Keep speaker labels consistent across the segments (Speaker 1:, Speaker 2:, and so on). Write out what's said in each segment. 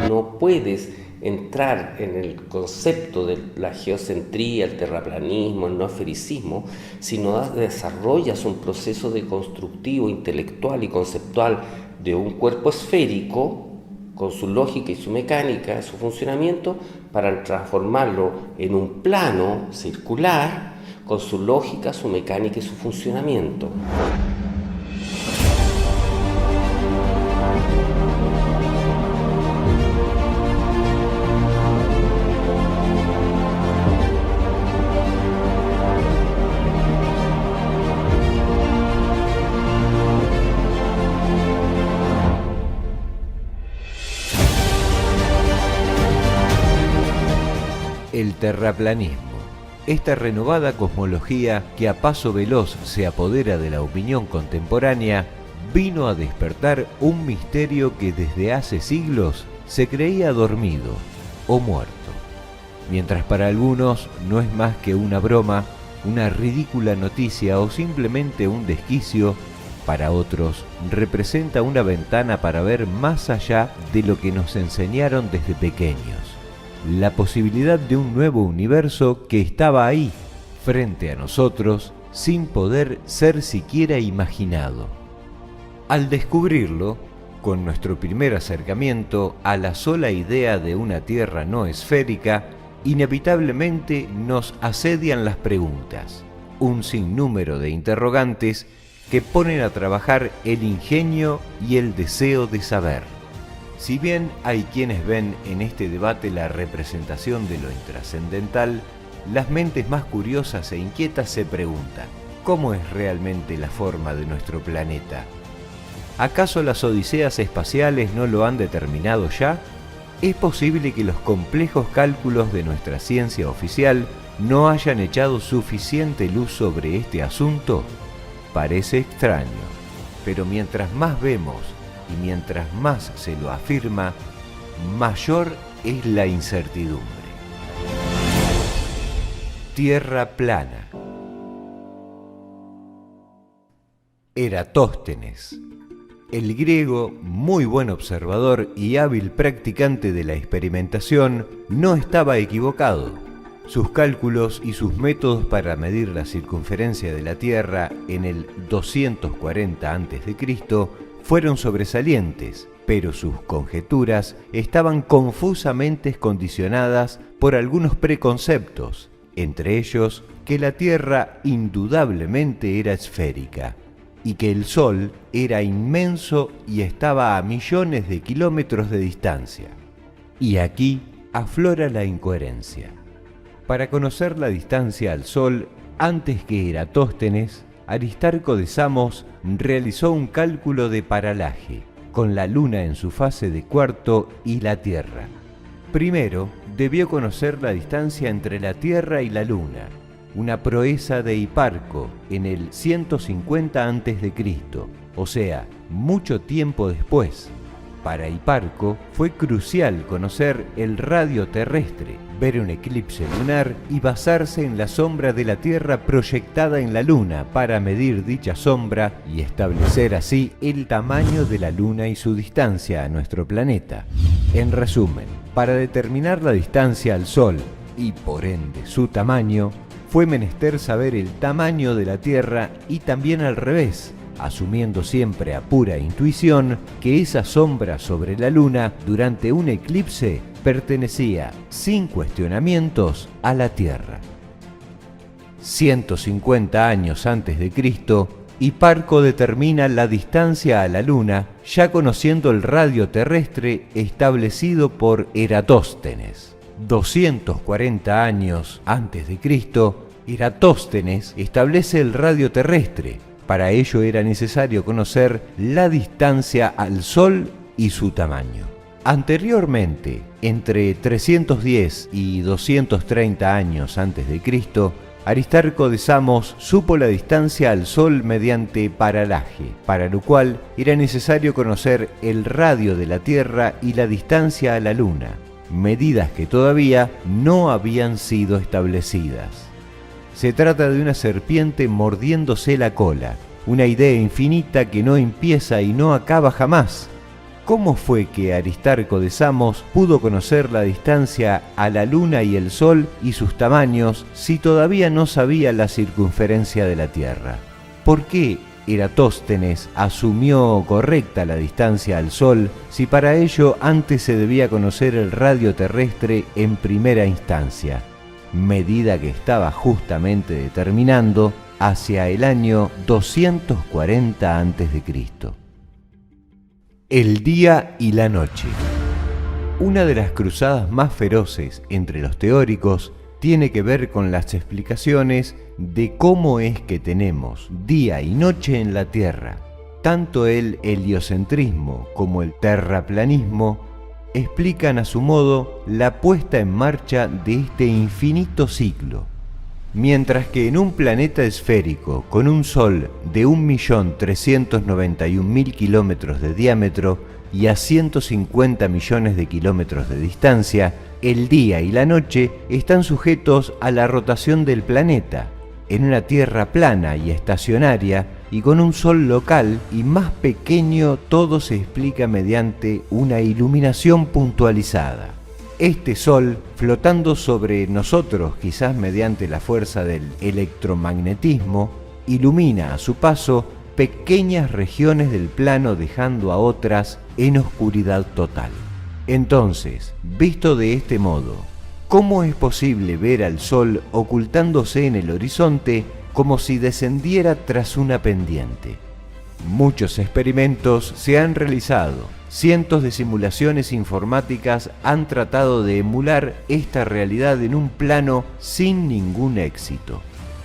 Speaker 1: no puedes entrar en el concepto de la geocentría, el terraplanismo, el no esfericismo, si no desarrollas un proceso deconstructivo, intelectual y conceptual de un cuerpo esférico, con su lógica y su mecánica, su funcionamiento, para transformarlo en un plano circular, con su lógica, su mecánica y su funcionamiento.
Speaker 2: El terraplanismo, esta renovada cosmología que a paso veloz se apodera de la opinión contemporánea, vino a despertar un misterio que desde hace siglos se creía dormido o muerto. Mientras para algunos no es más que una broma, una ridícula noticia o simplemente un desquicio, para otros representa una ventana para ver más allá de lo que nos enseñaron desde pequeños. La posibilidad de un nuevo universo que estaba ahí, frente a nosotros, sin poder ser siquiera imaginado. Al descubrirlo, con nuestro primer acercamiento a la sola idea de una Tierra no esférica, inevitablemente nos asedian las preguntas, un sinnúmero de interrogantes que ponen a trabajar el ingenio y el deseo de saber. Si bien hay quienes ven en este debate la representación de lo intrascendental, las mentes más curiosas e inquietas se preguntan, ¿cómo es realmente la forma de nuestro planeta? ¿Acaso las odiseas espaciales no lo han determinado ya? ¿Es posible que los complejos cálculos de nuestra ciencia oficial no hayan echado suficiente luz sobre este asunto? Parece extraño, pero mientras más vemos y mientras más se lo afirma, mayor es la incertidumbre. Tierra plana. Eratóstenes. El griego, muy buen observador y hábil practicante de la experimentación, no estaba equivocado. Sus cálculos y sus métodos para medir la circunferencia de la Tierra en el 240 a.C. fueron sobresalientes, pero sus conjeturas estaban confusamente condicionadas por algunos preconceptos, entre ellos que la Tierra indudablemente era esférica y que el Sol era inmenso y estaba a millones de kilómetros de distancia. Y aquí aflora la incoherencia. Para conocer la distancia al Sol, antes que Eratóstenes, Aristarco de Samos realizó un cálculo de paralaje, con la Luna en su fase de cuarto y la Tierra. Primero, debió conocer la distancia entre la Tierra y la Luna, una proeza de Hiparco en el 150 a.C., o sea, mucho tiempo después. Para Hiparco fue crucial conocer el radio terrestre, ver un eclipse lunar y basarse en la sombra de la Tierra proyectada en la Luna para medir dicha sombra y establecer así el tamaño de la Luna y su distancia a nuestro planeta. En resumen, para determinar la distancia al Sol y por ende su tamaño, fue menester saber el tamaño de la Tierra y también al revés, asumiendo siempre a pura intuición que esa sombra sobre la Luna durante un eclipse pertenecía, sin cuestionamientos, a la Tierra. 150 años antes de Cristo, Hiparco determina la distancia a la Luna, ya conociendo el radio terrestre establecido por Eratóstenes. 240 años antes de Cristo, Eratóstenes establece el radio terrestre. Para ello era necesario conocer la distancia al Sol y su tamaño. Anteriormente, entre 310 y 230 años antes de Cristo, Aristarco de Samos supo la distancia al Sol mediante paralaje, para lo cual era necesario conocer el radio de la Tierra y la distancia a la Luna, medidas que todavía no habían sido establecidas. Se trata de una serpiente mordiéndose la cola, una idea infinita que no empieza y no acaba jamás. ¿Cómo fue que Aristarco de Samos pudo conocer la distancia a la Luna y el Sol y sus tamaños si todavía no sabía la circunferencia de la Tierra? ¿Por qué Eratóstenes asumió correcta la distancia al Sol si para ello antes se debía conocer el radio terrestre en primera instancia, medida que estaba justamente determinando hacia el año 240 a.C.? El día y la noche. Una de las cruzadas más feroces entre los teóricos tiene que ver con las explicaciones de cómo es que tenemos día y noche en la Tierra. Tanto el heliocentrismo como el terraplanismo explican a su modo la puesta en marcha de este infinito ciclo. Mientras que en un planeta esférico con un Sol de 1.391.000 kilómetros de diámetro y a 150 millones de kilómetros de distancia, el día y la noche están sujetos a la rotación del planeta, en una Tierra plana y estacionaria y con un Sol local y más pequeño. Todo se explica mediante una iluminación puntualizada. Este Sol, flotando sobre nosotros, quizás mediante la fuerza del electromagnetismo, ilumina a su paso pequeñas regiones del plano, dejando a otras en oscuridad total. Entonces, visto de este modo, ¿cómo es posible ver al Sol ocultándose en el horizonte como si descendiera tras una pendiente? Muchos experimentos se han realizado. Cientos de simulaciones informáticas han tratado de emular esta realidad en un plano sin ningún éxito.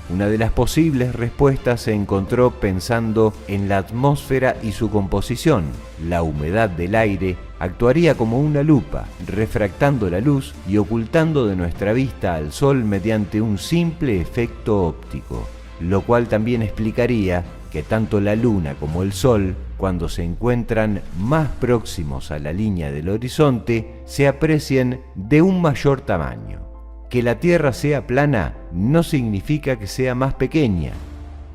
Speaker 2: Una de las posibles respuestas se encontró pensando en la atmósfera y su composición. La humedad del aire actuaría como una lupa, refractando la luz y ocultando de nuestra vista al Sol mediante un simple efecto óptico, lo cual también explicaría que tanto la Luna como el Sol, cuando se encuentran más próximos a la línea del horizonte, se aprecien de un mayor tamaño. Que la Tierra sea plana no significa que sea más pequeña.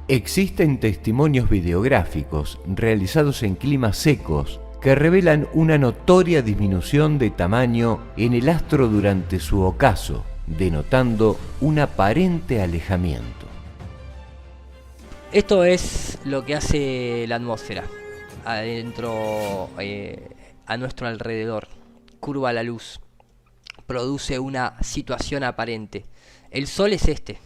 Speaker 2: Existen testimonios videográficos realizados en climas secos que revelan una notoria disminución de tamaño en el astro durante su ocaso, denotando un aparente alejamiento.
Speaker 3: Esto es lo que hace la atmósfera adentro, a nuestro alrededor. Curva la luz, produce una situación aparente. El Sol es este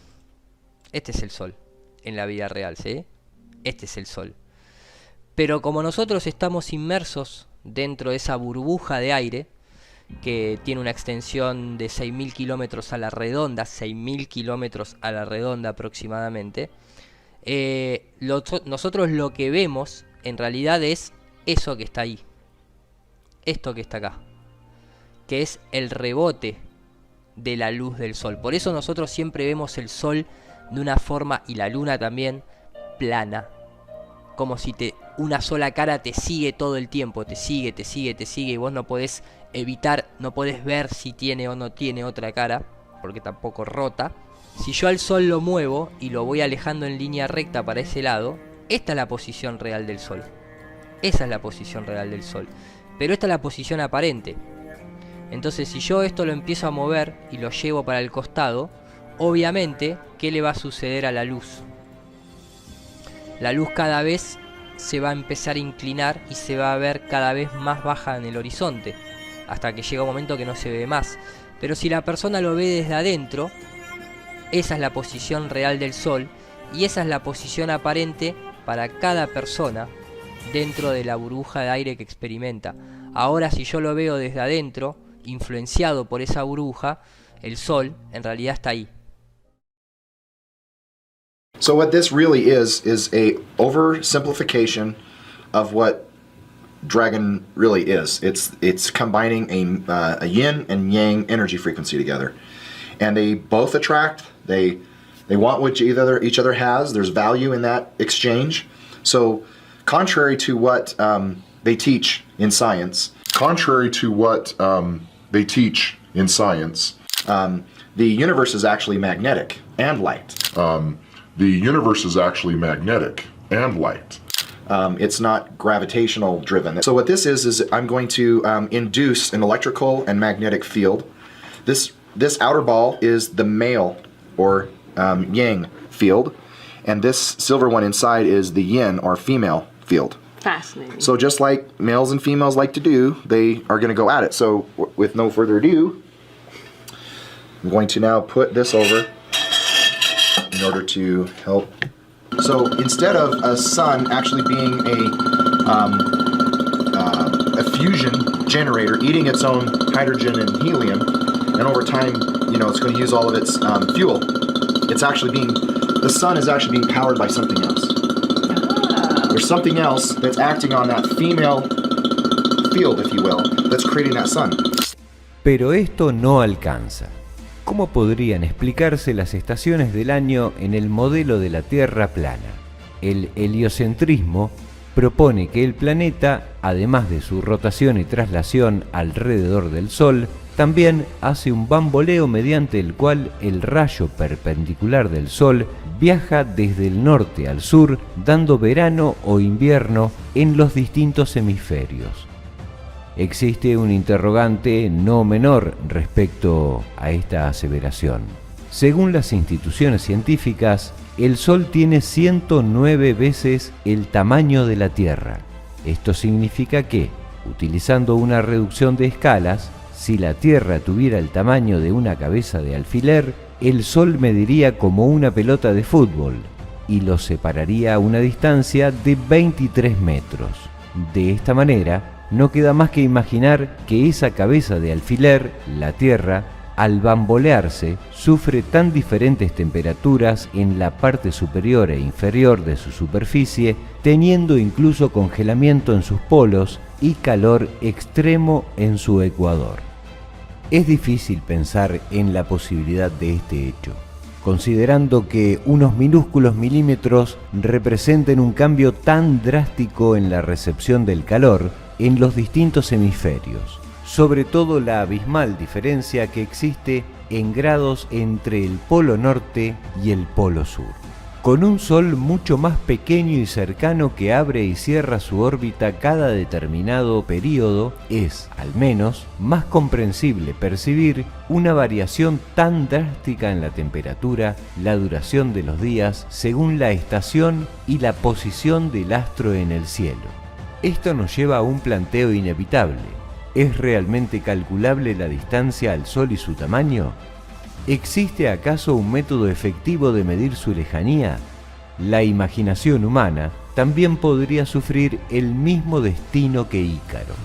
Speaker 3: es el Sol en la vida real, ¿sí? Este es el Sol. Pero como nosotros estamos inmersos dentro de esa burbuja de aire, que tiene una extensión de 6.000 kilómetros a la redonda, 6.000 kilómetros a la redonda aproximadamente, nosotros lo que vemos en realidad es eso que está ahí, esto que está acá, que es el rebote de la luz del Sol. Por eso nosotros siempre vemos el Sol de una forma, y la Luna también, plana, como si una sola cara te sigue todo el tiempo, te sigue, y vos no podés evitar, no podés ver si tiene o no tiene otra cara, porque tampoco rota. Si yo al Sol lo muevo y lo voy alejando en línea recta para ese lado, esta es la posición real del Sol. Esa es la posición real del Sol. Pero esta es la posición aparente. Entonces, si yo esto lo empiezo a mover y lo llevo para el costado, obviamente, ¿qué le va a suceder a la luz? La luz cada vez se va a empezar a inclinar y se va a ver cada vez más baja en el horizonte, hasta que llega un momento que no se ve más. Pero si la persona lo ve desde adentro, esa es la posición real del Sol y esa es la posición aparente para cada persona dentro de la burbuja de aire que experimenta. Ahora, si yo lo veo desde adentro, influenciado por esa burbuja, el Sol en realidad está ahí.
Speaker 4: So what this really is a oversimplification of what Dragon really is. It's combining a yin and yang energy frequency together, and they both attract. They want what each other has. There's value in that exchange. So, contrary to what they teach in science, the universe is actually magnetic and light. It's not gravitational driven. So what this is I'm going to induce an electrical and magnetic field. This outer ball is the male or yang field, and this silver one inside is the yin or female field.
Speaker 5: Fascinating.
Speaker 4: So just like males and females like to do, they are going to go at it. So with no further ado, I'm going to now put this over in order to help. So instead of a sun actually being a fusion generator eating its own hydrogen and helium, and over time, it's going to use all of its fuel, the sun is actually being powered by something else. There's something else that's acting on that female field, if you will, that's creating that sun.
Speaker 2: Pero esto no alcanza. ¿Cómo podrían explicarse las estaciones del año en el modelo de la Tierra plana? El heliocentrismo propone que el planeta, además de su rotación y traslación alrededor del Sol, también hace un bamboleo mediante el cual el rayo perpendicular del Sol viaja desde el norte al sur, dando verano o invierno en los distintos hemisferios. Existe un interrogante no menor respecto a esta aseveración. Según las instituciones científicas, el Sol tiene 109 veces el tamaño de la Tierra. Esto significa que, utilizando una reducción de escalas, si la Tierra tuviera el tamaño de una cabeza de alfiler, el Sol mediría como una pelota de fútbol y lo separaría a una distancia de 23 metros. De esta manera, no queda más que imaginar que esa cabeza de alfiler, la Tierra, al bambolearse, sufre tan diferentes temperaturas en la parte superior e inferior de su superficie, teniendo incluso congelamiento en sus polos y calor extremo en su ecuador. Es difícil pensar en la posibilidad de este hecho, considerando que unos minúsculos milímetros representen un cambio tan drástico en la recepción del calor en los distintos hemisferios, sobre todo la abismal diferencia que existe en grados entre el polo norte y el polo sur. Con un Sol mucho más pequeño y cercano que abre y cierra su órbita cada determinado período, es, al menos, más comprensible percibir una variación tan drástica en la temperatura, la duración de los días, según la estación y la posición del astro en el cielo. Esto nos lleva a un planteo inevitable. ¿Es realmente calculable la distancia al Sol y su tamaño? ¿Existe acaso un método efectivo de medir su lejanía? La imaginación humana también podría sufrir el mismo destino que Ícaro.